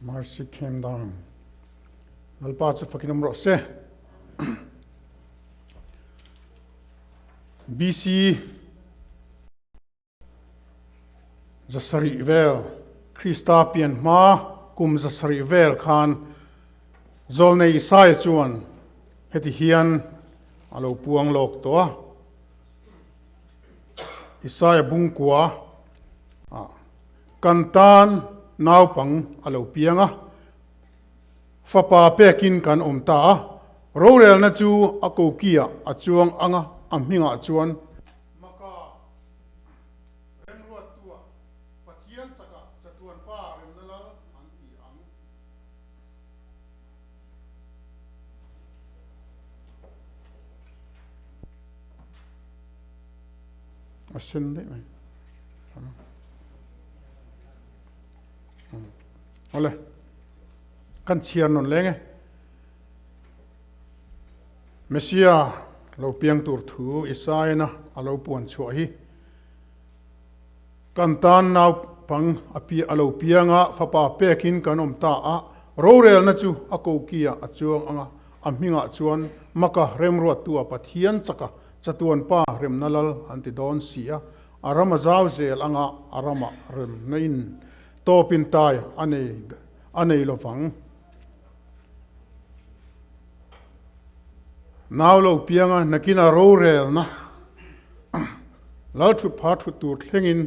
Mercy came down. Upa Roremliana Rawhse. BC Zasari Vel Christapian Ma kum Zasari Vel Khan Zolne Isai Chuan Heti Hian Alo Puang Lok Toa Isai Bungkwa Kantan Naupang Alo Pianga Fapa Pekin Kan Omta Rorel na chu ako kia achuang anga amhinga chuan maka rem ruat tua pathian chaka chatuan pa rem nalal an ti ang asin de mai ole kan chiar non lenge Mesia lo piang tur thu isaina alo puan chua hi kantan nau pang api alo pianga fapa pekin kanom ta a rorel na chu ako kia achuang anga amhinga chuan maka rem ruat tua pathian chaka chatuan pa rem nalal anti don sia arama zawzel anga arama rem nain topin tai anei lovang Now lo pianga nakina rorel na lau patu tur thlengin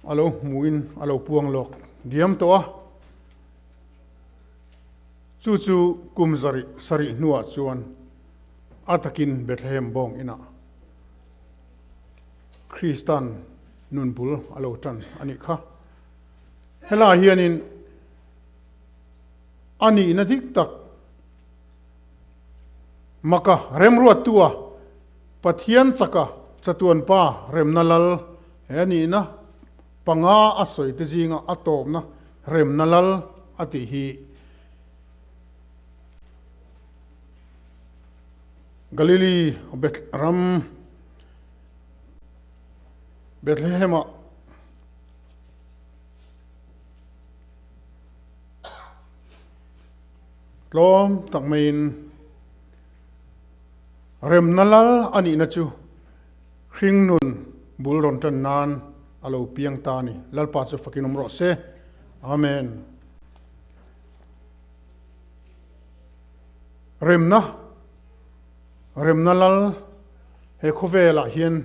alo muin alo puang lok diam toa chu kum sari nuwa chuan atakin Bethlehem bong ina Kristan nunbul alo tan ani kha hela hianin ani ina dik tak maka rem ruat tua pathian chaka chatuan pa rem nalal hani na panga asoi te jinga atom na rem nalal ati hi Galilee Bethlehem tlom takmain rem nalal ani na chu hring nun bulron tan nan alo piang tani lalpa chu Roremliana Rawhse amen rem nalal he khovela hian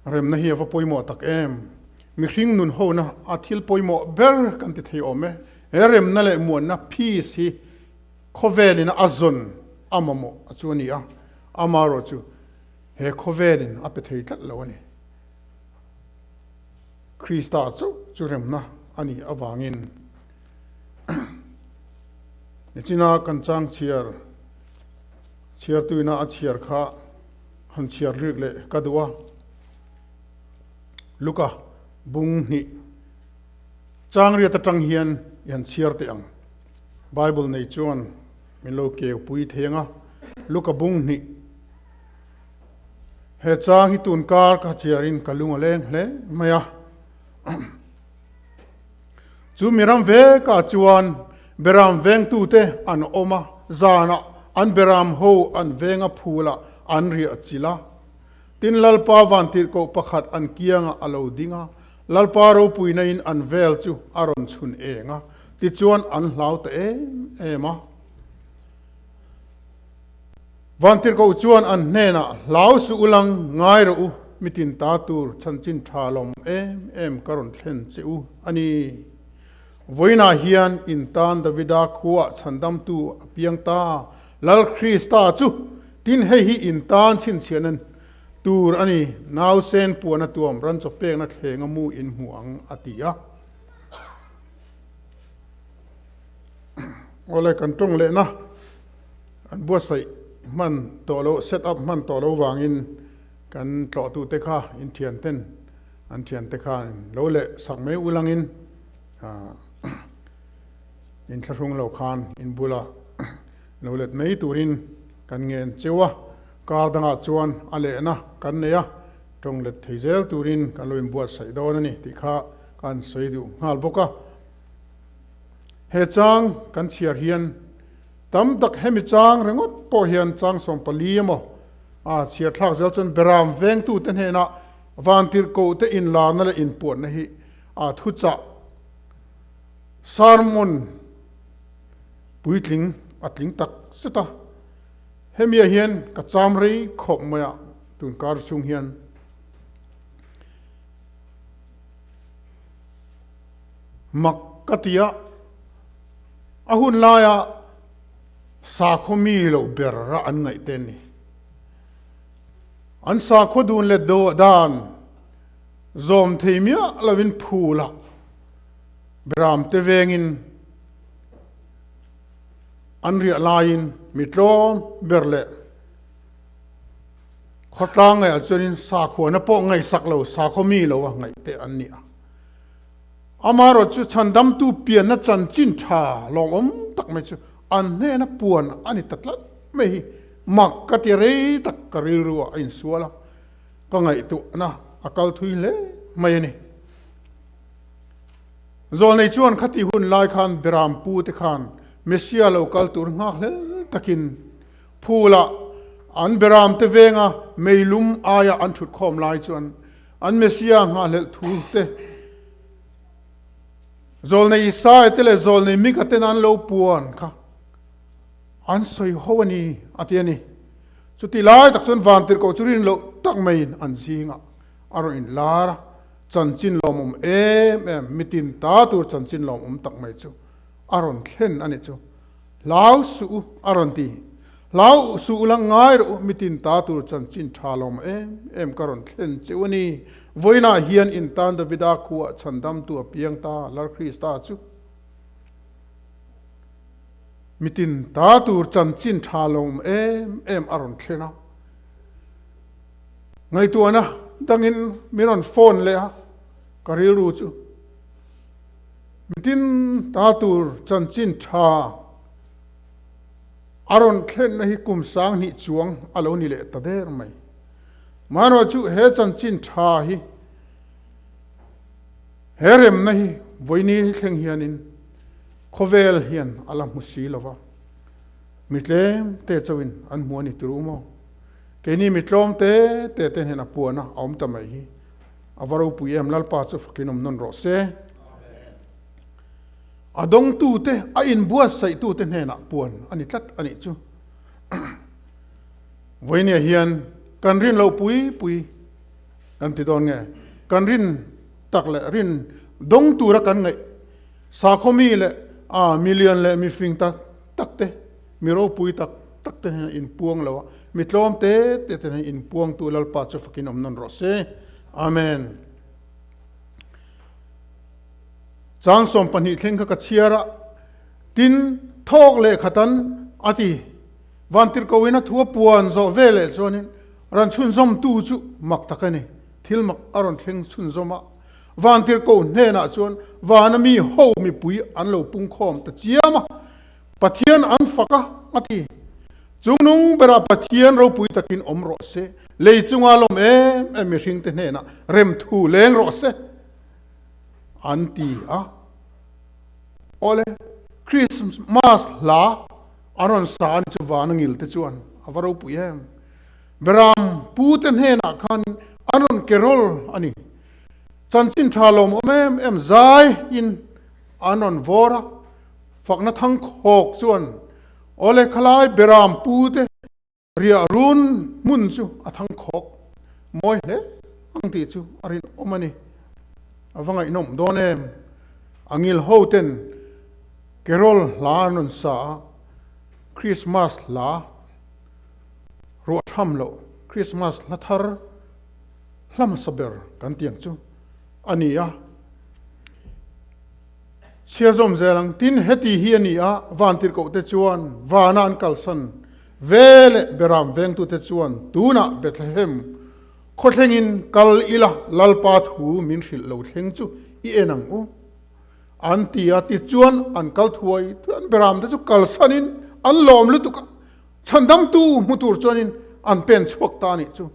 rem na hi va poimo tak em mi hring nun ho na athil poimo ber kan ti thei ome he rem na le muan na peace hi khovelina azon amamo achuania amaro chu he khovelin apethei tlat lawani Krista chu remna ani awangin nichina kanchang chiar tuina a chiar kha han chiar rik le kadwa luka bung ni changria ta tang hian yan chiar te ang Bible nei chuan min lo ke pui thenga luka bung ni he chang hi tun kar ka chiarin kalunga leng hle maya chu miram ve ka chuan beram veng tu te an oma zana an beram ho an venga phula an ri achila tin lalpa vantir ko pakhat an kianga alo dinga lalpa ro puina in an vel chu aron chhun enga ti chuan an hlau te ema vantir ko chuan an nena lau su ulang ngai ro mitin ta tur chanchin thalom em karon thlen cheu ani voina hian in tan davida khuwa chandam tu piang ta lal Krista chu tin hi in tan chin chianan tur ani naw sen puana tuam ran chopek na thlenga mu in huang atia ole kan tong le na an bua sai man tolo set up man tolo wangin kan tlo tu te kha in thian ten an thian te kha lo le sak me ulangin in thlung lo khan in bula lo let mei turin kan ngen chewa kar danga chuan ale na kan neya tong let theizel turin kan loin buat sai don ani ti kha kan soi du ngal boka he chang kan chiar hian tam tak hemi chang rengot po hian chang som pali mo chiar thak zel chon beram veng tu ten he na van tir ko te in la na le in pon na hi thu cha sarmon puitling atling tak seta hemia hian ka cham rei khop maya tun kar chung hian mak katia ahun laya sa khomi lo ber ra an ngai ten ni an sa khodun le do dan zom theimia lovin phula bram te vengin an ria lain mitlom berle khotlang ngai chunin sa khona po ngai sak lo sa khomi lo wa ngai te an ni amaro chu chandam tu pian na chan chin tha long om tak me chu an ne na puan ani tatlat me hi mak ka ti re tak ka ri ruwa in suala ka ngai tu na akal thui le mai ni zol nei chuan khati hun lai khan beram pu te khan mesia lo kal tur ngak le takin phula an beram te venga meilum aya an thut khom lai chuan an mesia nga le thu te zol nei sa etele zol nei mi ka ten an lo puan kha an soi howani atiani chuti lai tak chon van tir ko churin lo tak main an zinga aro in lara chanchin lomum em mitin ta tur chanchin lomum tak mai chu aron thlen ani chu lau su aron ti lau su lang ngai ro mitin ta tur chanchin thalom em karon thlen chewani voina hian in tan da vida khuwa chandam tu apiang ta lar krista chu mitin ta tur chanchin thalom em aron thlena ngai tu ana dangin miron phone le ha kariru chu mitin ta tur chanchin tha aron thlen na hi kum sang ni chuang alo ni le ta der mai mano chu he chanchin tha hi herem na hi voini thleng hianin khovel hian alam musi lova mitlem te chawin an muani turumo keni mitlom te hena puana om tamai hi avaro puyem lalpa chu fakinom non rose adong tu te a in bua sai tu te hena puan ani tlat ani chu voinia hian kanrin lo pui kan ti don nge kanrin tak le rin dong tu ra kan ngai sa khomi le million le mi fing tak te mi ro pui tak te in puang lo mi tlom te in puang tu lalpa chu fakinom non rose amen chang som pani thleng ka chiara tin thok le khatan ati vantir ko wina thua puan zo vele chonin ran chun zom tu chu mak takani thil mak aron thleng chun zoma vantir ko ne na chon wana mi ho mi pui an lo pung khom ta chiama pathian an faka ati chungnung bera pathian ro pui takin omro se leichunga lom em mi hring te ne na rem thu leng Rawhse anti ole Christmas la aron san chu wanangil te chuan avaro puyem beram puten hena khan aron kerol ani chanchin thalom em zai in anon vora fakna thang khok chuan ole khalai beram pute ria run mun chu athang khok moi he angti chu arin omani awangai nom donem angil hoten kerol la non sa Christmas la ro thamlo Christmas la thar lam saber kan tiang chu ania siazom zelang tin heti hi ania vantir ko te chuan wana an kalsan vele beram veng tu te chuan tuna Bethlehem khotlengin kal ila lalpa thu min hril lo thleng chu I enang u anti ati chuan an kal thuai an beram te chu kal sanin an lom lu tuka chandam tu mutur chuanin an pen chuak ta ni chu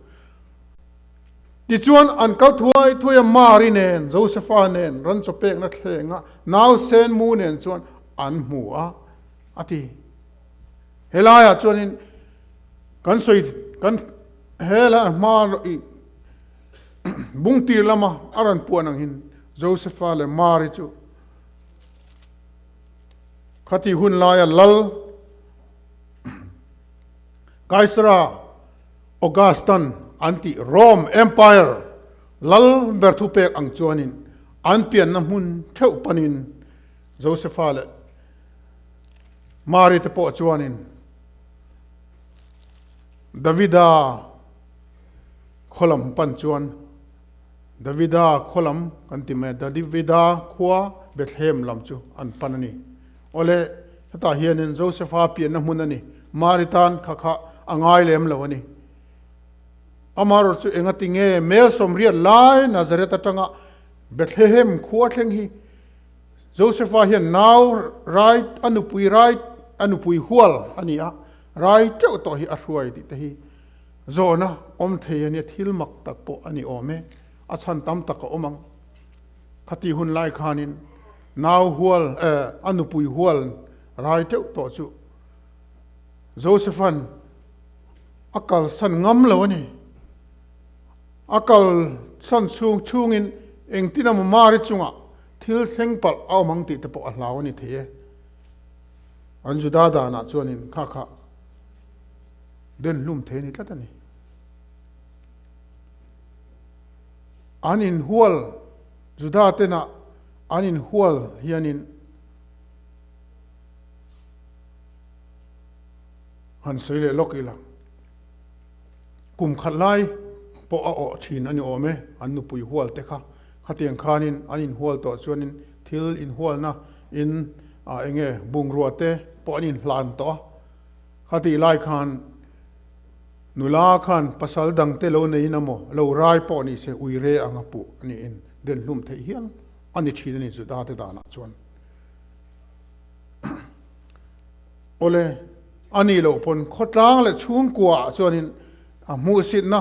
ti chuan an kal thuai mari nen Josepha nen ran chopek na thlenga naw sen mu nen chuan an mu a ati helaya chuan in kan soi kan hela mar i bung tir lama aran puanang hin Josepha le mari chu khati hun laya lal Kaisara Augustan anti Rome Empire lal berthu pek ang chuanin an pian na mun theu panin Josepha le mari te po chuanin Davida kholam pan chuan Davida kholam kan ti me Davida khwa Bethlehem lam chu an panani ole ta hianin Josepha pian na mun ani maritan khakha angai lem lawani amaro chu engatinge me somria lai Nazareth atanga Bethlehem khwatheng hi Josepha hian now right anupui hual ania right to hi arhuai ti hi zona om theyani thil mak tak po ani ome achan tam tak omang khati hun lai khanin now hual anupui hual right to chu Josephan akal san ngam lawani akal san chungin engtina mari chunga thil sengpal aw mangti te po ahlawani the anjuda da na chuanin kha den lum the ni tlatani anin hual juda tena anin hual hianin han sele lokila kum khalai po a o thin ani ome annu pui hual te kha khatiang khanin anin hual to chuanin thil in hual na in enge bungruate po anin hlan to khati lai khan nula khan pasal dang te lo nei namo lo rai po ni se uire anga pu ani in den lum thei hian ani thin ni chu da te da na chuan ole ani lo pon khotlang le chung kwa chuanin mu sit na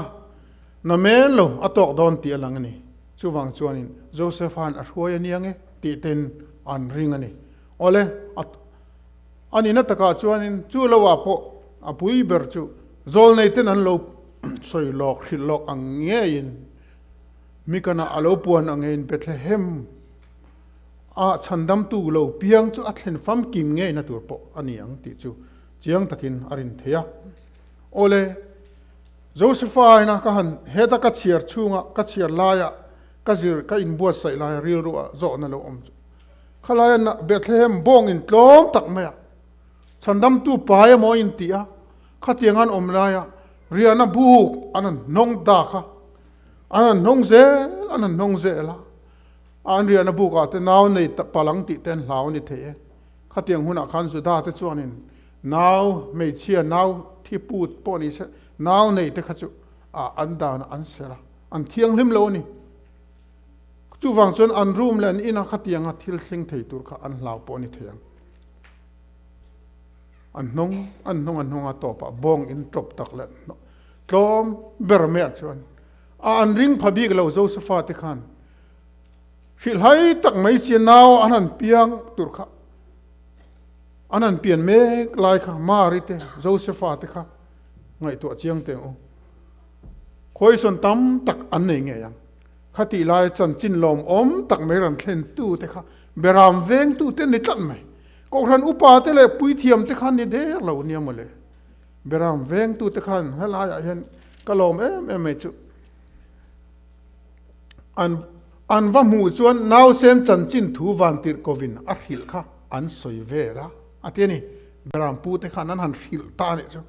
men lo atok don ti alang ni chuwang chuanin Josephan a hruai aniange ti ten an ring ani ole ani na taka chuanin chu lowa po apui ber chu zol nei ten an lo soi lok hil lok ang nge in mikana alo puan ang in Bethlehem a chandam tu lo piang chu athlen fam kim nge na tur po ani ang ti chu chiang takin arin theya ole Josepha ina ka han heta ka chiar chunga ka chiar laya ka zir ka in buat sai la ril ru zo na lo om khalaya na Bethlehem bong in tlom tak maya chandam tu pae mo in tia khatiangan om laya riana buk anan nong da kha anan nong ze la an riana buka te naw nei palang ti ten hlaw ni the khatiang huna khan su da te chuanin naw mei chia naw thi put poni se naw nei te khachu an da na an sera an thiang lim lo ni chu wang chon an room len ina khatianga thil sing thei tur kha an hlaw poni thiang an nong a to pa bong in trop tak len tlom bermer chuan an ring phabik lo Josepha te khan hil hai tak mai si naw anan piang tur kha anan pian me lai kha mari te Josepha te kha ngai to chiang te o khoi son tam tak an nei nge yang khati lai chan chin lom om tak mai ran thlen tu te kha beram veng tu te ni tlat mai ko ran upa te le pui thiam te khan ni de lo niam mole beram veng tu te khan hala ya hen kalom em chu an va mu chuan naw sen chan chin thu van tir kovin a hil kha an soi ve la atiani beram pu te khan an han hil ta ni chu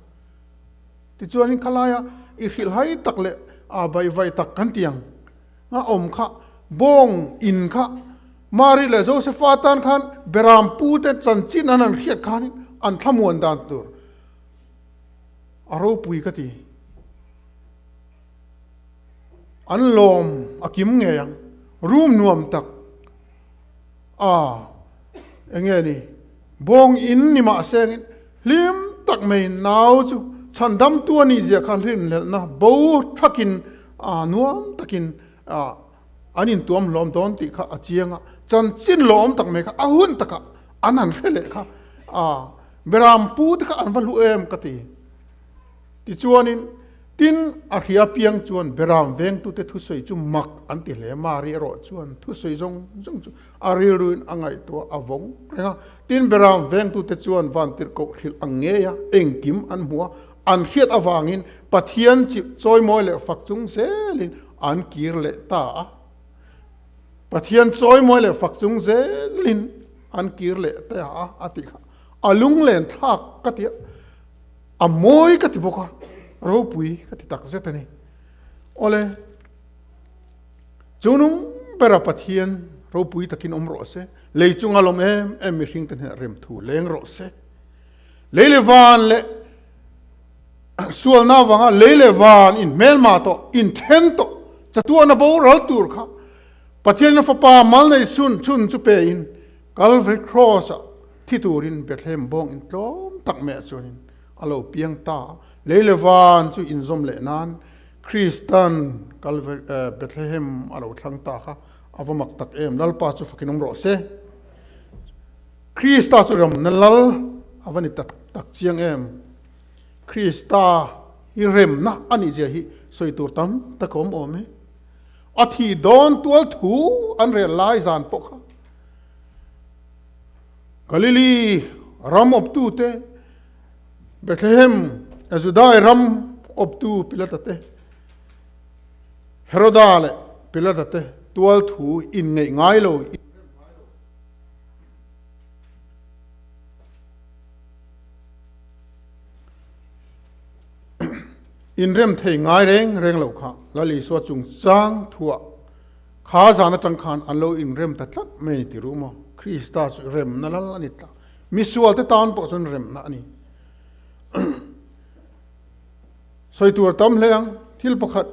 ti chuan in khalaya I hil hai tak le a bai vai tak kan tiang nga om kha bong in kha mari le Josepha tan khan beram pu te chan chin an hiat khan an thamuan dan tur aro pui ka ti an lom akim nge yang room nuam tak enge ni bong in ni ma seng lim tak mai naw chu chandam tu ni je kha rin le na bo thakin nuam takin anin tuam lom don ti kha achianga chan chin lom tak me kha ahun taka anan khele kha beram pu ta an valu em kati ti chuanin tin a hria piang chuan beram veng tu te thu soi chu mak an ti hle mari ro chuan thu soi jong chu ari ruin angai to avong renga tin beram veng tu te chuan van tir ko hil angeya engkim an hua an hiat awangin pathian chi choi moi le fak chung zelin an kir le ta pathian choi moi le fak chung zelin an kir le ta ati kha alung len thak katia amoi kati boka ro pui kati tak zetani ole chunung pera pathian ro pui takin omro se leichung alom em mi hring ten rem thu leng ro se leile van le sual na wanga leile van in melma to in thento chatua na bo ral tur kha pathian na fa pa mal nei sun chun chu pe in Calvary cross thiturin Bethlehem bong in tlom tak me chunin alo piang ta leilevan chu inzom le nan Christian Calvary Bethlehem alo thlang ta kha avamak tak em lalpa chu fakinom ro se Christa chu ram nalal avani tak chiang em Christa hi rem na ani je hi soitur tam takom ome athi don tual thu an realize an pokha Galilee ram op tu te Bethlehem azudai ram op tu pilatate Herodale pilatate tual thu in ngai lo in rem thei ngai reng lo kha lali so chung chang thua kha zana tang khan alo in rem ta tlat me ti ru mo Christa rem nalal anita misual te tan po chun rem na ani soi tur tam leang thil pakhat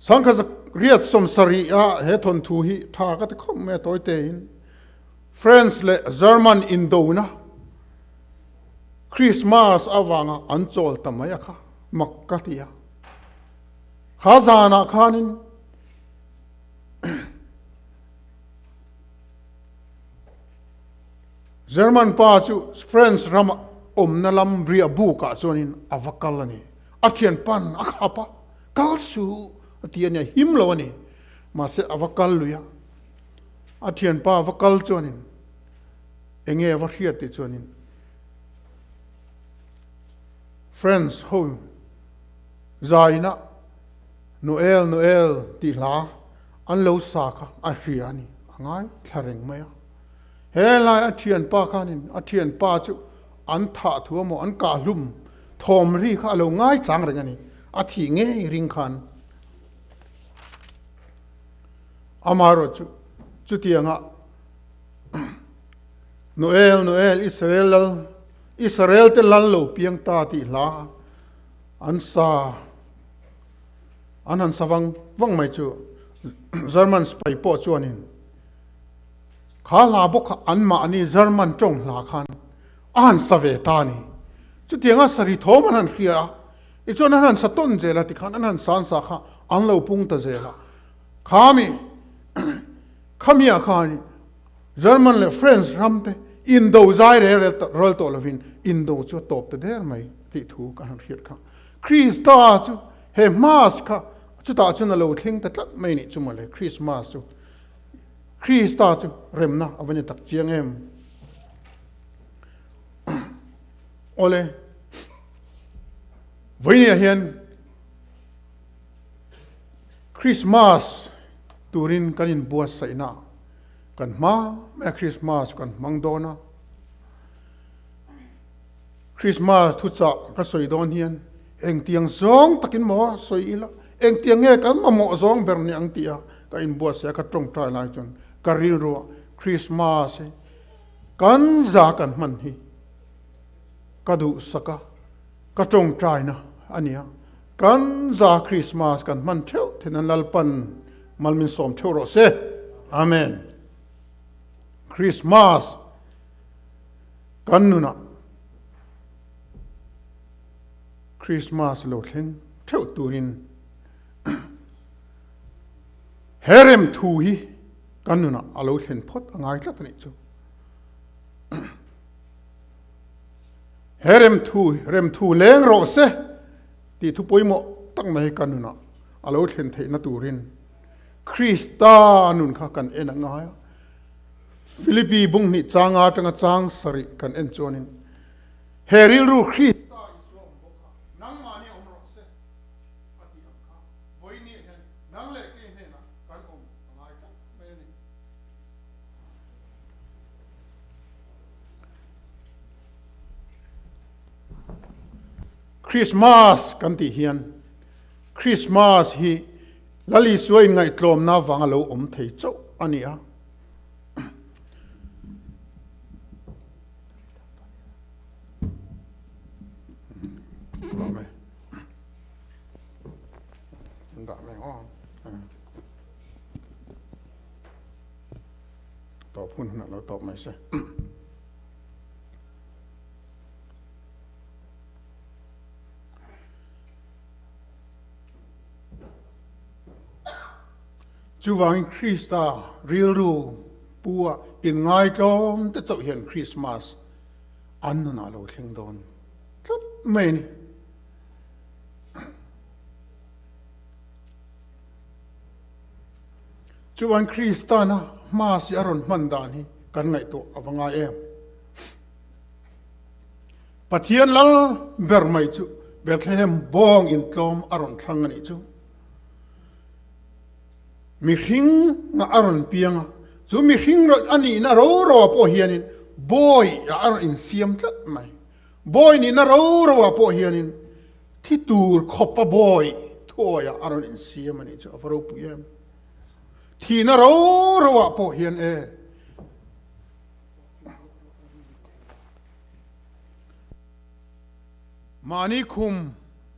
sangkha riat som sari a he thon thu hi tha ka te khom me toy te in France le German Indona Christmas awanga anchol tamaya kha makkatia khazana khanin German pa chu France ram nalam ria bu ka chuanin avakalani athian pan akhapa kalsu atiania himlawani ma se avakal luya athian pa avakal chuanin enge avakhiat ti chuanin friends ho zaina Noel ti la an lo sa kha a hriani angai thareng maya helai athian pa khanin athian pa chu an tha thuamo an ka hlum thom ri kha lo ngai chang rengani athi nge ring khan amaro chu tianga Noel Israel te lan lo piang ta ti la an savang wang mai chu German spy po chuanin kha la bok an ma ani German tong la khan an save ta ni chu tianga sari thoman an khia I chuan an saton zela ti khan an san sa kha an lo pung ta zela khami khamia khan German le French ramte Indo zai re rol to lovin Indo chu top te der mai ti thu ka han khiat kha Christa chu he mas kha chu ta chu na lo thing ta tlat mai ni chu male Christmas chu Christa chu remna avani tak chiang em ole voinia hian Christmas turin kanin buas saina kan ma Christmas kan mangdona Christmas thu cha ka soi don hian eng tiang zong takin mo soi ila eng tiang nge kan mo zong ber ni ang tia ka in buas ya ka tong trai lai chon ka ri ro Christmas kan za kan man hi ka du saka ka tong trai na ania kan za Christmas kan man theu thenan lalpan malmin som theu ro se amen Christmas kan nuna Christmas lo thleng theu turin Rem Thu hi kan nu na alo thlen phot angai tlat ni chu Rem Thu Leng Rawhse ti thu poimo tak mai kan nu na alo thlen thei na turin Krista nun kha kan en angai Philippi bung ni changa tanga chang sari kan en chonin heril ru Krista iswam boka nang mani om Rawhse ati am kha voini hen nang le ke he na kan om angai tlat mai ni Christmas kan ti hian Christmas hi lali suai ngai tlom na wanga lo om thei chau ania tỏ phun là nó tỏ mày sẽ chú vang Krista real ru bua in ngai trong te chau hian Christmas an na lo thling don tlat mai ni chú vang Krista na ma si aron man dan hi kan ngai to awanga em pathian lal ber mai chu Bethlehem bong in tlom aron thlang ani chu mi hring nga aron pianga chu mi hring ro ani na ro po hianin boy aron in siam tlat mai boy ni na ro po hianin thi tur khopa boy thoya aron in siam ani chu avaro puyem thì nó rau po hiền mani khum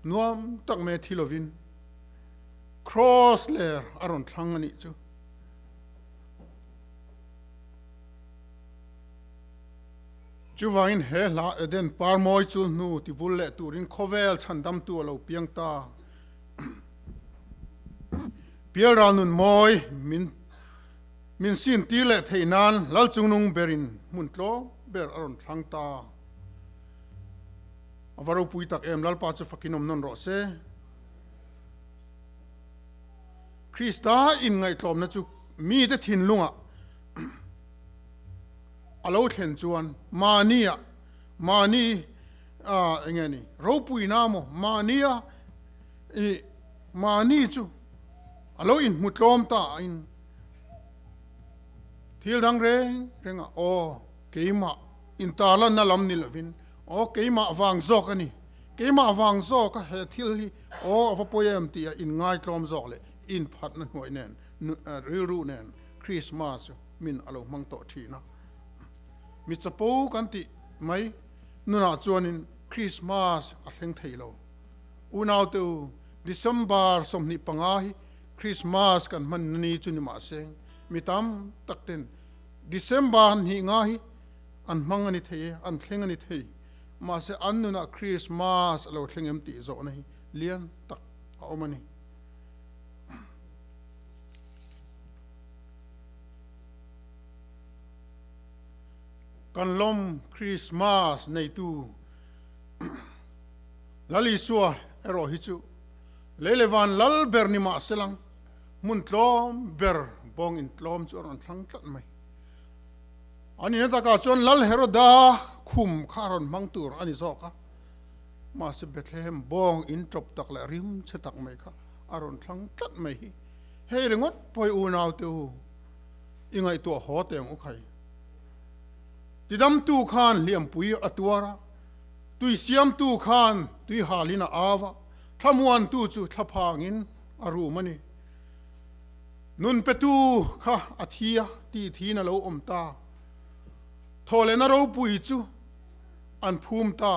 nuam tak me thilovin cross layer aron thang ani chu chuwain he la eden par moi chul nu ti vulle turin khovel chandam tu lo piang ta Piel ranun moi min sin tile theinan lal chungnung berin muntlo ber aron thangta avaro puitak em lal pa chu fakinom non Rawhse Krista in ngai tlom na chu mi te thin lunga alo thlen chuan mani engani ro pui na mo mani chu alo in mutlom ta in thil dang renga o keima in tala na lam ni lovin o keima awang zok ani keima awang zok ka he thil hi o va poem ti in ngai tlom zok le in phat na hoi nen ru nen Christmas min alo mang to thina mi chapo kan ti mai nuna chuanin Christmas a thleng theilo unaw tu December somni panga hi Christmas kan man ni chuni ma seng mitam takten December hi nga hi an mangani thei an thlengani thei ma se annuna Christmas alo thlengem ti zo nei lian tak omani kan lom Christmas nei tu lali suwa ero hi chu lelevan lal ber ni ma selang mun tlom ber bong in tlom chu ron thlang tlat mai ani na taka chon lal heroda khum kharon mangtur ani zoka ma se Bethlehem bong in trop tak la rim che tak mai kha aron thlang tlat mai hi he rengot poi unaw tu ingai to ho teng u khai tidam tu khan liam pui atwara tui siam tu khan tui halina awa thamuan tu chu thaphangin aru mani nun petu kha athia ti thina lo omta thole na ro pui chu an phum ta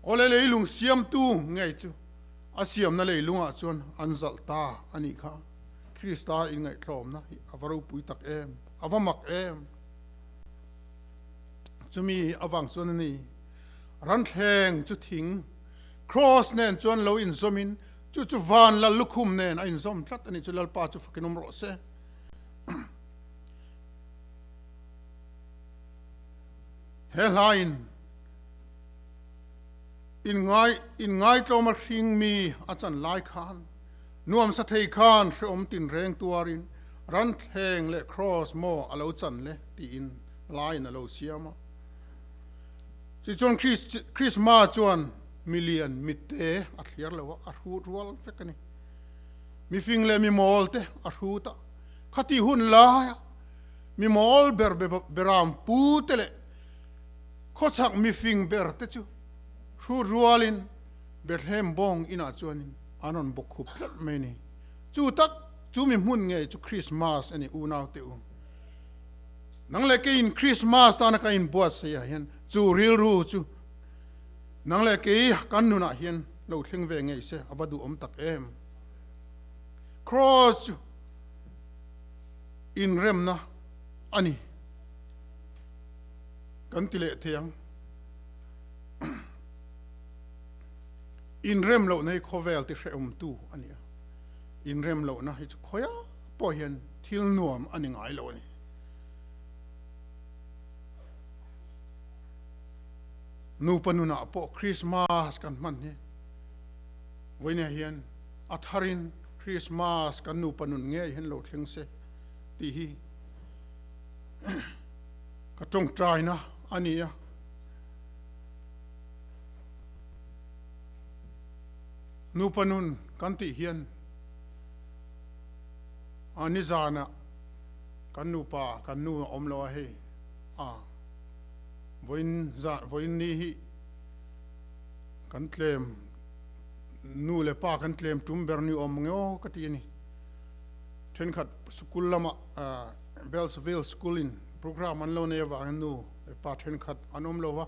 ole leilung siam tu ngai chu a siam na leilunga chon an zal ta ani kha Krista in ngai thlom na avaro pui tak em avamak em chumi awang chon ni ran thleng chu thing cross nen chon lo in zomin chu van la lukhum nen a in zom tlat ani chu lalpa chu fakinom Rawhse helhain in ngai tloma hring mi achan lai khan nuam sa thei khan hreom tin reng tuarin ran thleng le cross mo alo chan le ti in lai na lo siama si chuan Christmas chuan million mitte a thliar lo a hu rual fekani mi fing le mi mol te a hu ta khati hun la mi mol ber beram pu te le khochak mi fing ber te chu hu rualin Bethlehem bong ina chuanin anon bokhup tlat mai ni chu tak chu mi mun nge chu Christmas ani u naw te u nang le ke in Christmas ta na ka in buat se ya hian chu ril ru chu nang le ke kan nu na hian lo thleng ve nge se abadu om tak em cross in rem na ani kan tile thiang in rem lo nei khovel ti hreum tu ania in rem lo na hi chu khoya po hian thil nuam ani ngai lo ni nu panuna po Christmas kan man ni voina hian atharin Christmas kan nu panun nge hian lo thleng se ti hi ka tong trai na ania nu panun kan ti hian ani zana kan nu pa kan nu om lo he voin ni hi kan tlem nu le pa kan tlem tum ber ni om ngo ka ti ni then khat school lama Bellsville schooling program an lo ne wa nu le pa then khat anom lo wa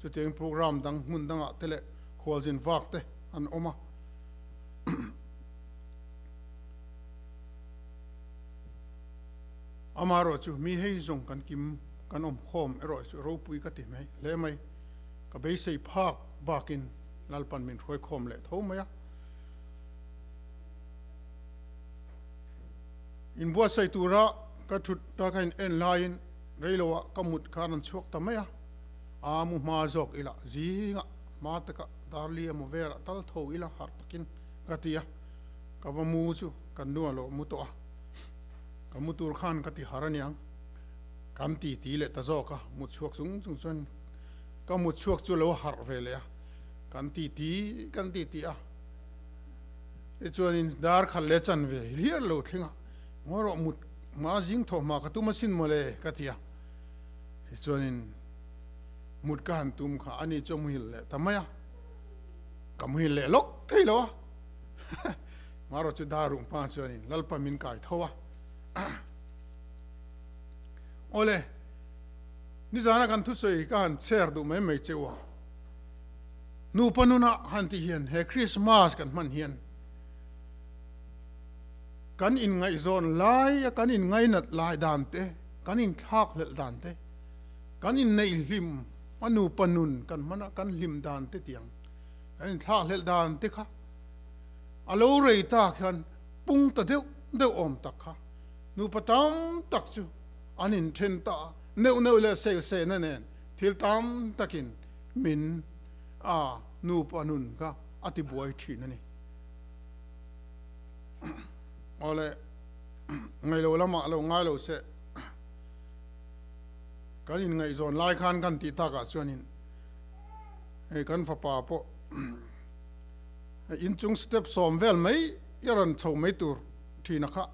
chu teng program dang mun danga tele kholzin wak te an oma amaro chu mi hei zong kan kim kan om khom ero chu ro pui ka ti mai le mai ka be sei phak bakin lalpan min roi khom le tho maya in bua sei tura ka thut ta kain en line reilo ka mut karan chok ta maya amu ma zok ila zinga ma ta ka darli mo vera tal tho ila har takin katia ka wa mu chu kan nu lo mu to ka mu tur khan ka ti haraniang kam ti le ta zo ka mu chuak sung chung chun ka mu chuak chu lo har ve le kan ti a e chuan in dar khal le chan ve hiar lo thinga ngoro mut ma jing tho ma ka tu masin mo le ka tia e chuan in mut kan tum kha ani chom hil le tamaya kam hil le lok thei lo maro chu darum pa chuan in lalpa min kai thowa ole ni zana kan thu soi kan cher du mai mai chewa nu panuna han ti hian he Christmas kan man hian kan in ngai zon lai kan in ngai nat lai dan te kan in thak lel dan te kan in nei lim anu panun kan mana kan lim dan te tiang kan in thak lel dan te kha alo rei ta khan pung ta deu om tak kha nu patam tak chu anin then ta neu le se na nen thil tam takin min nu panun ka ati boy thin ani ole ngai lo lama lo ngai lo se kan in ngai zon lai khan kan ti ta ka chuanin e kan fa pa po in chung step som vel mai yaran chho mai tur thina kha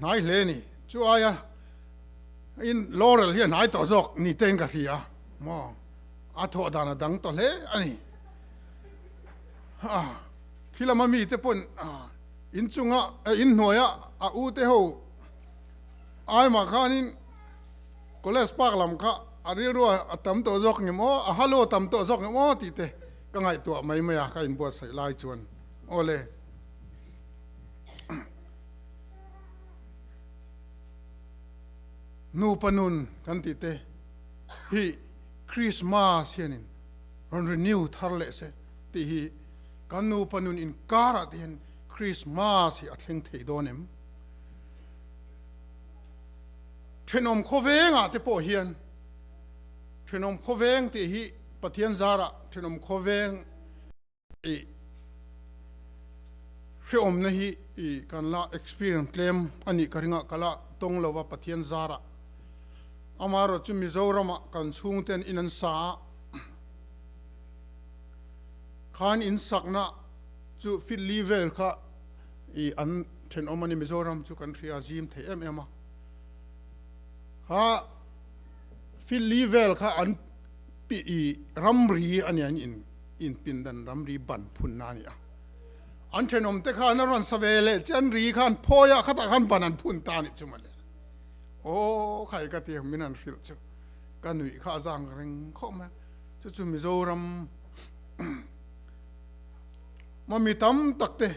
nai le ni chu aya in laurel hian nai to zok ni ten ka hria mo a tho dana dang to le ani khilama mi te pon in chunga in noya a u te ho ai ma khanin college park lam kha ari ro atam to zok ni mo a halo tam to zok ni mo ti te ka ngai to mai maya ka in bo sai lai chuan ole nu panun kan ti te hi Christmas hianin ron renew thar le se ti hi kan nu panun in kara ten Christmas hi atheng thei donem thenom khovenga te po hian thenom khoveng te hi pathian zara thenom khoveng e hreom na hi I kan la experience claim ani karinga kala tong lova pathian zara amaro chu Mizoram kan chung ten inan sa khan in sakna chu fit level kha I an then omani Mizoram chu kan thria jim the em ha fit level kha an pi I ramri ani an in pindan ramri ban phun na ni an thenom te kha na ron savele chen ri khan phoya khata khan banan phun ta ni chumale o khai ka ti minan fil chu kanui kha jang reng khoma chu Mizoram mami tam takte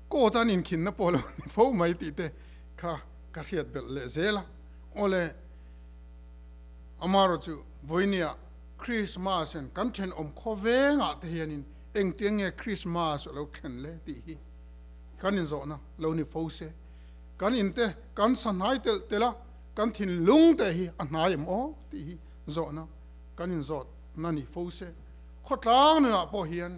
ko tan in khin na polo fo mai ti te kha ka riat bel le zela ole amaro chu voinia Christmas en kan then khovenga te hianin eng tienge Christmas lo khen le ti hi kan in zo na lo ni fo se kan in te kan sanai te la kan thin lung te hi anai mo ti hi zo na kan in zo na ni fo se khotlang na po hian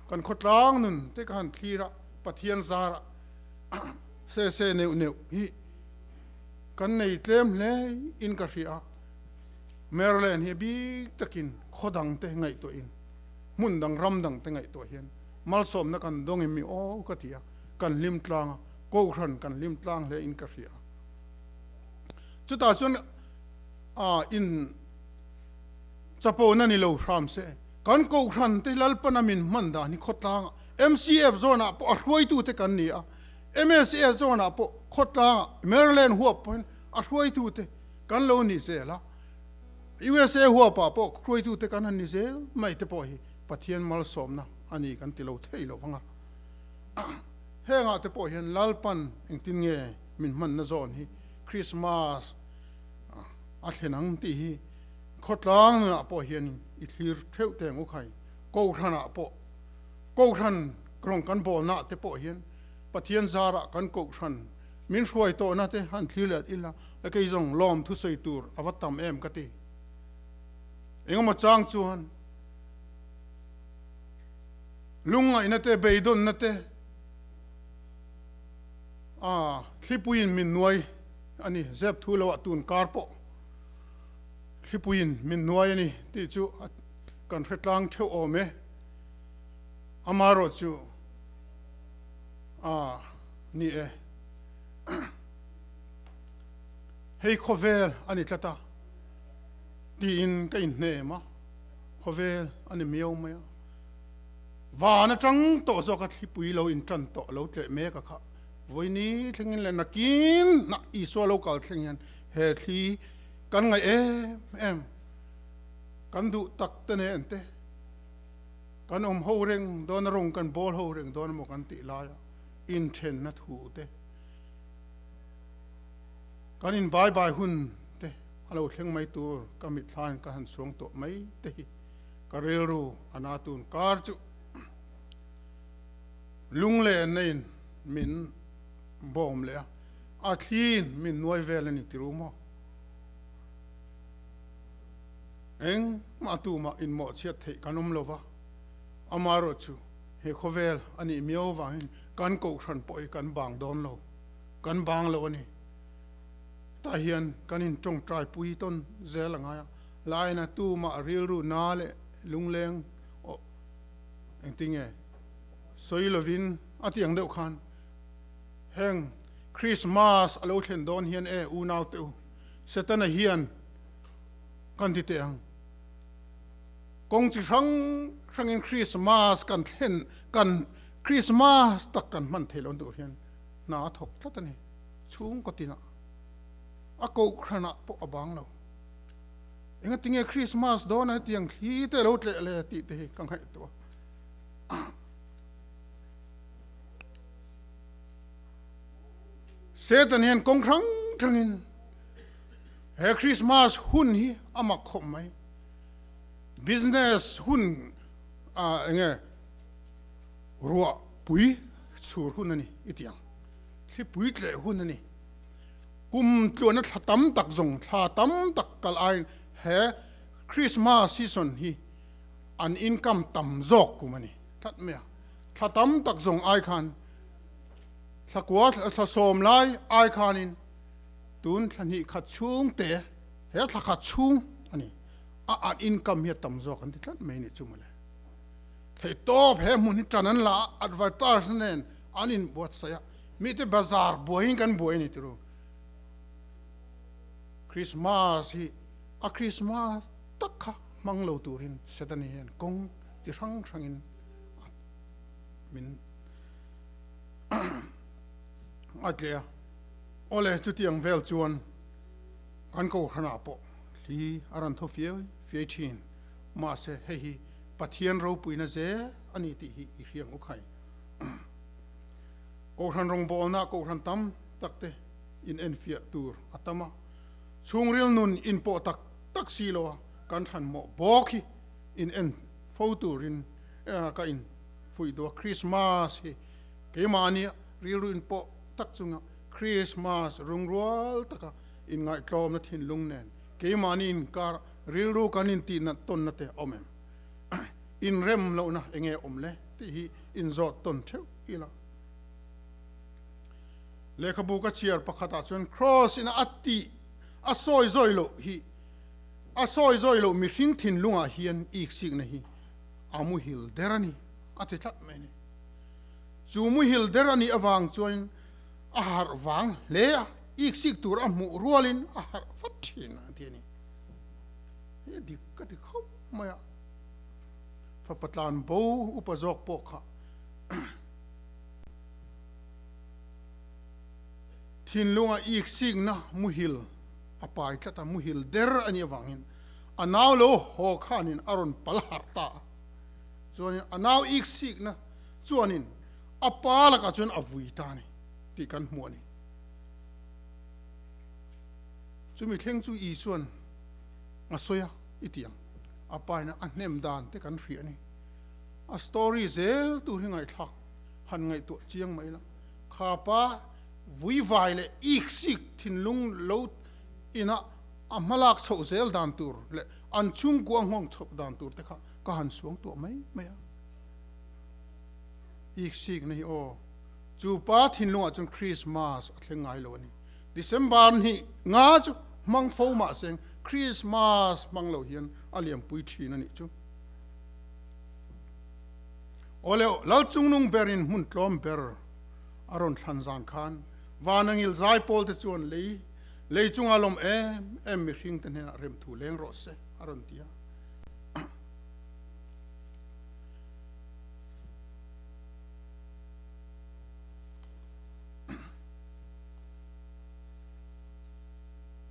kan khotlang nun te kan thira pathian zara se neu hi kan nei tlem le in ka ria Maryland hi bi takin khodang te ngai to in mun dang ram dang te ngai to hian malsom na kan dong mi o ka tia kan lim tlang ko khran kan lim tlang le in ka ria chuta chun in chapo na ni lo ram se kan ko khran te lalpana min manda ni khotlang MCF zona po arhoi tu te kan ni a MSS zona po khotlang Maryland huap pon arhoi tu te kan lo ni se la USA huap po arhoi tu te kan ni se mai te po hi pathian mal som na ani kan ti lo thei lo wanga henga te po hian lalpan eng tin nge min man na zon hi Christmas a thenang ti hi khotlang na po hian I thlir theu te ngu khai ko thana po ko than krong kan bol na te po hian pathian zara kan ko than min hruai to na te han thlilat ila la ke jong lom thu sei tur awatam em ka ti engma chang chuan lunga ina te beidon na te hlipuin min nuai ani zep thu lawa tun karpo hlipuin min nuai ani ti chu kan hretlang theu ome amaro chu ni e hei khovel ani tlata ti in ka in ne ma khovel ani miau maya vana tang to zo ka thipui lo in tran to lo tle me ka kha voini thlengin le nakin na I so local thlengian he thli kan ngai em kan du tak te ne ente kan ho reng don rong kan bol ho reng don mo kan ti la in then na thu te kan in bye hun te alo thleng mai tur ka mi thlan ka han suang to mai te hi ka relu anatun kar chu lung le nein min bom le a thin min noi vel ani ti rumo eng ma tu ma in mo chiat thei kanom lova amaro chu he khovel ani miao wa kan ko thran poi kan bang don lo kan bang lo ani ta hian kan in tong trai pui ton zel anga lai na tu ma ril ru na le lung leng o eng tinge soi lovin atiang deuh khan heng Christmas alo thlen don hian u nau teu setana hian kan ti teang kong chi rang in Christmas kan thlen kan Christmas tak kan man thelon du hian na thok tlatani chung ko tina a ko khrana po abang lo enga tinge Christmas don a tiang thi te lo tle le ti te kang hai to setan hian kong thangin he Christmas hun hi ama khom mai business hun enge rua pui sur hun ani itiang thi pui tle hun ani kum tluan thlatam tak zong thlatam tak kal ai he Christmas season hi an income tam zok kumani that me thlatam tak zong ai khan thlakwa thlasom lai ai khanin tun thani kha chung te he thakha chung ani an income hi tam zok an that me ni chumale thei top he mun tanan la advertisement anin bot saya mi te bazar boin kan boin ni tru Christmas hi a Christmas takha manglo turin setani hen kong ti rang rangin min atlea ole chutiang vel chuan kan ko khana po li aran tho fie thin ma se he hi pathian ro puina je ani ti hi riang u khai ko ran rong bol na ko ran tam takte in en fia tur atama chungril nun in po tak silo kan than mo bokhi in en photurin ka in fui do Christmas hi ke mani rilu in po tak chunga Christmas rungrual taka in ngai tlom na thin lung nen ke mani in kar rilu kanin ti na ton na te omem in rem lo na enge omle ti hi in zot ton theu ila lekhabu ka chiar pakhata chun cross in atti asoi zoilo hi asoi zoilo mi hring thin lunga hian ik sik na hi amu hil derani ati tlat meni chu mu hil derani awang chuan a har wang le ik sik tur amu rualin a har fathin atiani he dik ka dik khop maya fa patlan bo upa zok po kha thin lunga ik sik na mu hil apai tlata mu hil der ani awangin anaw lo ho khanin aron palharta chuan anaw ik sik na chuanin apala ka chuan avui ta ni ti kan hmu ani chumi thleng chu I chuan a soya itiang apai na a hnem dan te kan hri ani a story zel tu ringai thak han ngai tu chiang mai la kha pa vui vai le ik sik thin lung lo ina amalak chho zel dan tur le an chung kuang hong chho dan tur te kha ka han suang tu mai mai ik sik nei o chu pa thin lunga chung Christmas atlengai lo ni December ni nga chu mang fo ma seng Christmas mang lo hian aliam pui thin ani chu ole lal chung nung berin mun tlom ber aron thanjang khan wanangil zai pol te chuan lei chung alom em mi hring ten hena Rem Thu Leng Rawhse aron tia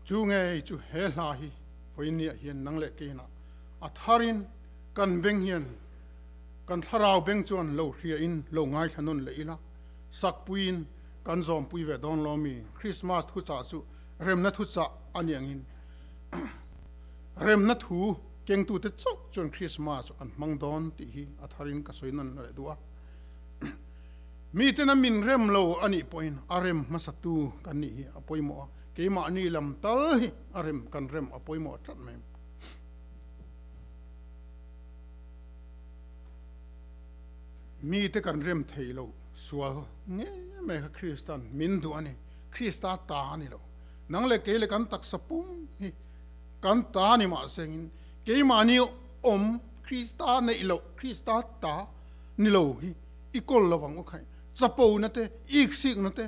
chu nge chu he la hi voinia hian nangle ke na atharin kan beng hian kan tharau beng chuan lo hria in lo ngai thanon leila sakpuin kan zom pui ve don lo mi Christmas thu cha chu rem na thu cha aniangin rem na thu keng tu te chok chon Christmas an mang don ti hi atharin ka soinan le duwa mi te na min rem lo ani point arem masatu kan ni hi apoi mo ke ma ni lam tal hi arem kan rem apoi mo chat me mi te kan rem theilo sual nge me Christian min du ani Christa ta ni lo nang le ke le kan tak sapum hi kan ta ni ma sengin ke ma ni om Christa nei lo Christa ta ni lo hi ikol lawang o khai chapo na te ik sik na te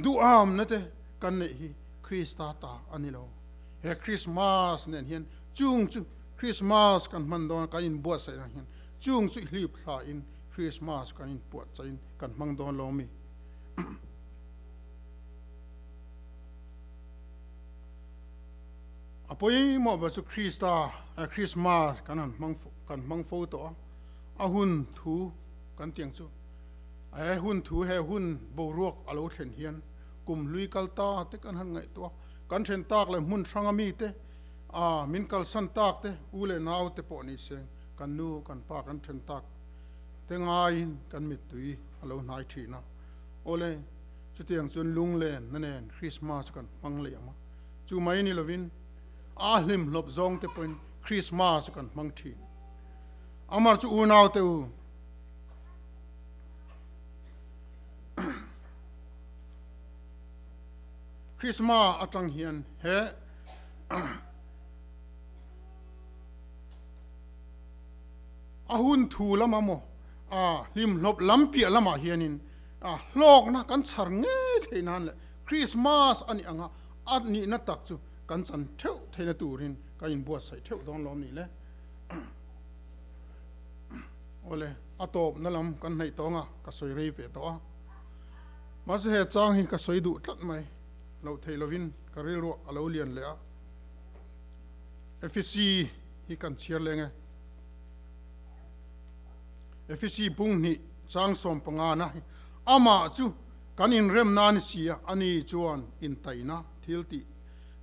du am na te kan nei hi Christa ta ani lo he Christmas nen hian chung chu Christmas kan man don kan in bo sai na hian chung chu hlip thla in Christmas kan in puat chain kan mang don lo mi apoi mo ba chu Christmas kan mang fo to a hun thu kan tiang chu hun thu he hun bo ruak alo thlen hian kum lui kal ta te kan han ngai to kan then tak le mun thanga mi te min kal san tak te ule naw te po ni se kan nu kan pa kan then tak tengai kan mit tui alo nai thina ole chutiang chun lunglen nanen Christmas kan mangle ma chu mai ni lovin a hlim lop zong te point Christmas kan mang thi amar chu unaw te u Christmas atang hian he ahun thu lama mo lim lop lampi lama hianin hlok na kan char nge theinan le Christmas ani anga ani na tak chu kan chan theu theina turin kan in buat sai theu don lom ni le ole atop nalam kan nei tonga ka soi rei pe to ma se he chang hi ka soi du tlat mai lo theilovin ka ril ro alo lian le a FCC hi kan chiar lenge FCC bung ni chang som panga na ama chu kan in rem nan sia ani chuan in taina thilti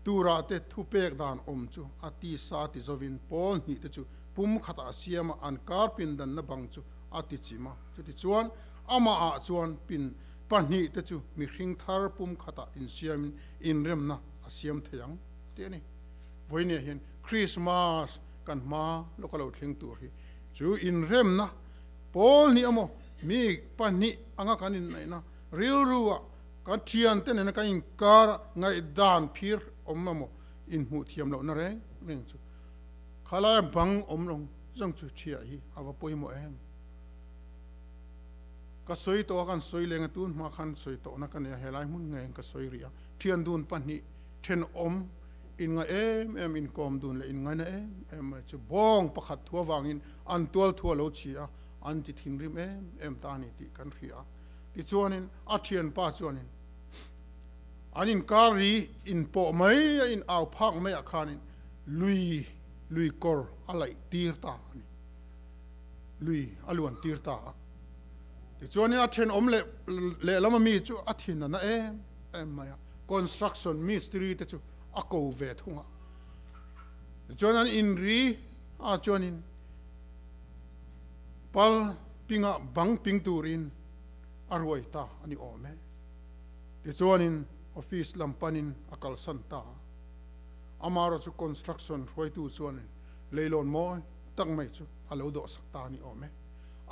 tura te thupek dan om chu ati sa ti zovin pol ni te chu pum khata siama an karpin dan na bang chu ati chima chu ti chuan ama a chuan pin pani te chu mi hring thar pum khata in siam in rem na asiam theyang te ni voine hian Christmas kan ma lokalo thling tur hi chu in rem na pol ni amo mi pani anga kanin nai na real ruwa kan thian te ne ka in kar ngai dan phir ommo in hu thiam lo na re meng chu khala bang omrong jang chu thia hi awa poimo em ka soi to kan soi lenga tun ma khan soi to na kan ya helai mun nge ka soi ria thian dun pani then om in nga em in kom dun le in nga na em chu bong pakhat thua wangin an tol thua lo chia an ti thin rim em ta ni ti kan ria ti chuanin a thian pa chuanin anin kari in po mai in au phak mai akhanin lui kor alai tir ta ni lui aluan tir ta ti chuanin a then om le lama mi chu a thin na em maya construction mystery te chu a ko ve thunga chuanin in ri a chuanin pal pinga bang ping turin arwai ta ani ome ti chuanin office lampanin akal santa amaro chu construction roi tu chuanin leilon mo tak mai chu alo do sakta ni ome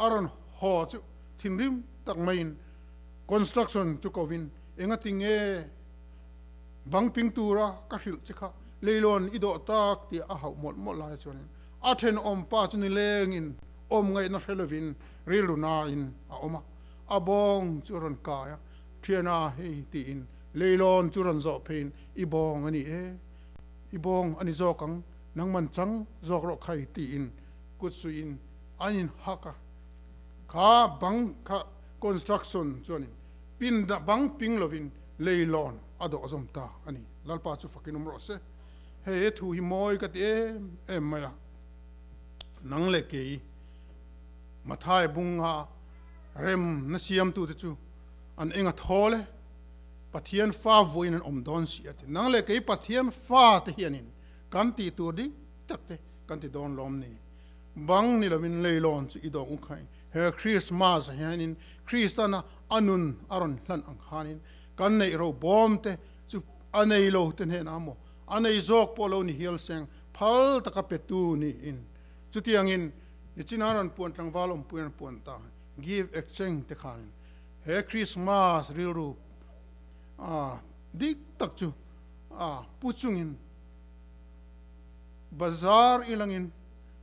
aron ho chu thimrim tak main construction chu kovin enga tinge bang ping tura ka hil chikha leilon ido tak ti a hau mol la chuanin a then om pa chu ni lengin om ngai na helovin riluna in a oma abong churon kaya thiana hei ti in leilon churon zo phein ibong ani ibong ani zo kang nangman chang zok ro khai ti in kutsuin anin haka kha bang kha construction chuanin pin da bang ping lovin leilon ado azom ta ani lalpa chu fakinum ro se he thu hi moi ka te em maya nang le ke mathai bunga rem na siam tu te chu an enga thole pathian fa voin an omdon si ati nang le ke pathian fa te hianin kan ti tu di takte kan ti don lom ni bang ni lovin leilon chu idong u khai he Christmas hianin Christana anun aron hlan ang khanin kan nei ro bom te chu anei lo ten he na mo anei zok polo ni hial seng phal taka petu ni in chu tiangin ni chinaran puan tlang valom puan ta give exchange te khanin he Christmas real ru dik tak chu puchungin bazar ilangin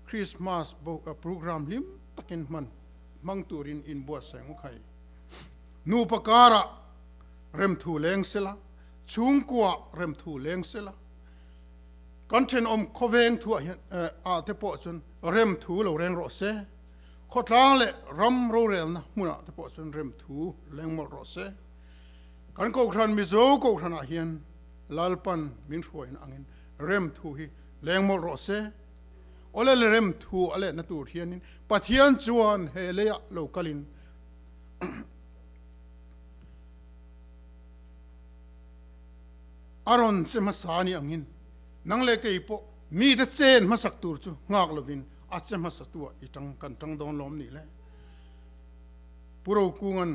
Christmas program lim takin man mangturin in buat seng khai nu pakara Rem Thu Leng sela chungkwa Rem Thu Leng sela content om khoveng thu a te po chun Rem Thu Leng Rawhse khotlang le Rem Roremliana muna te po chun Rem Thu Leng Rawhse kan ko thran Mizo ko thran a hian lalpan min hroin angin Rem Thu hi Leng Rawhse ole le Rem Thu ale na tur hianin pathian chuan he le lokalin aron se masani angin nang le ke ipo mi de chen masak tur chu ngak lovin a che masatua itang kan tang don lom ni le puro kungan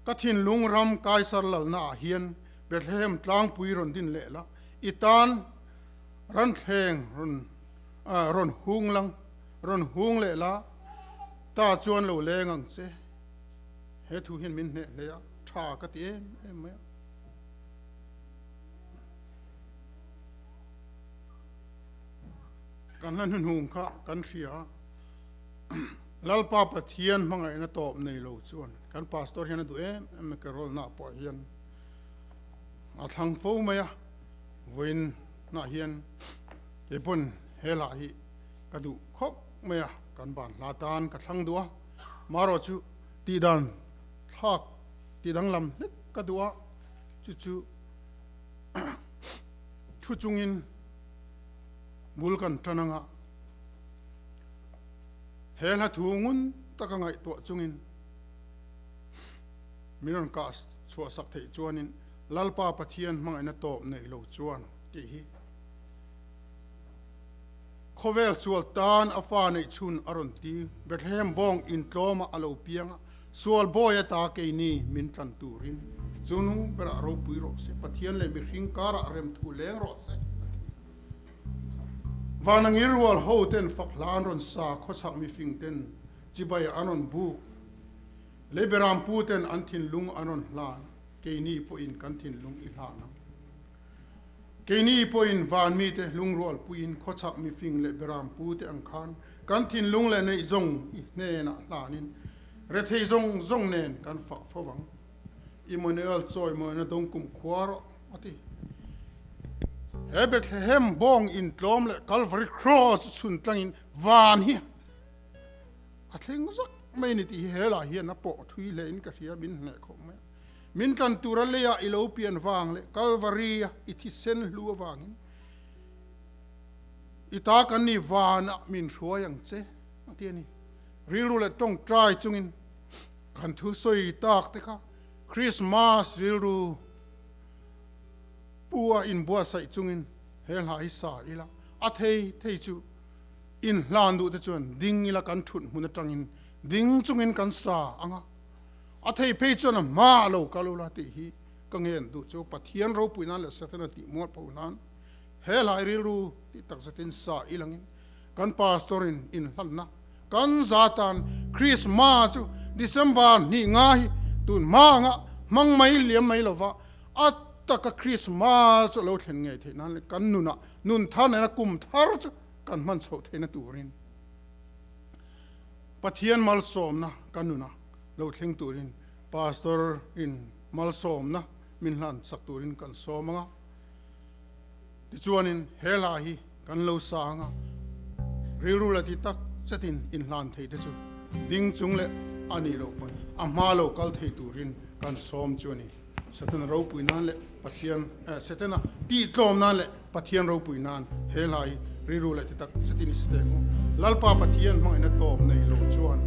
kathin lung ram kai sar lal na hian Bethlehem tlang pui ron din le la itan ran thleng ron hung le la ta chuan lo le ngang che he thu hian min ne le ya tha ka ti em me kan lan hung kha kan ria lalpa pathian mangai na top nei lo chuan kan pastor hian du em ka rol na po hian a thang fo maya win na hian ke pun hela hi ka du khop maya kan ban la tan ka thang duwa maro chu ti dan thak ti dang lam ka duwa chu thu chungin bulkan tananga hela thungun takangai to chungin miron ka chua sak thei chuanin lalpa pathian mangai na top nei lo chuan ti hi khovel sual tan afa nei chun aron ti Bethlehem bong in tloma alo pianga sual boya ta ke ni min tan turin chunu bera ro pui ro se pathian le mi ring kara Rem Thu Leng Rawhse vanangir wal ho ten faklan ron sa khosak mi fing ten chibai anon bu leberam pu ten anthin lung anon hlan keini po in kanthin lung ilhana keini po in van mi te lung rol pu in khosak mi fing leberam pu te angkhan kanthin lung le nei zong ne na hlanin re thei zong nen kan fak fawang Emmanuel choi mo na dong kum khwaro ati Bethlehem bong in tlom le Calvary cross chun tlangin van hi atheng zak mai ni ti hela hi na po thui le in ka ria min ne khom me min tan tura le ya ilopian wang le Calvary ithi sen lu wangin ita kan ni van min hruayang che atiani rilu le tong trai chungin kan thu soi tak te kha Christmas rilu pua in bua sai chungin hel hai sa ila a thei chu in hlan du te chuan ding ila kan thun mun atangin ding chungin kan sa anga a thei pe chuan ma lo kalula ti hi kangen du chu pathian ro puinan le satana ti mo paunan hel hai ru ti tak zatin sa ilangin kan pastorin in hlanna kan zatan Christmas chu December ni ngai tun ma nga mang mai liam mai lova at taka Christmas lo thlen nge the nan le kan nuna nun than na kum thar chu kan man chho the na turin pathian mal som na kan nuna lo thleng turin pastor in mal som na min hlan sak turin kan somanga ti chuanin hela hi kan lo sanga riru la ti tak chatin in hlan thei te chu ding chung le ani lo pon amma lo kal thei turin kan som chuani satan ro puinan le pathian satana ti tlom nan le pathian ro puinan helai riru le tak satin stemu lalpa pathian mang ina top nei lo chuan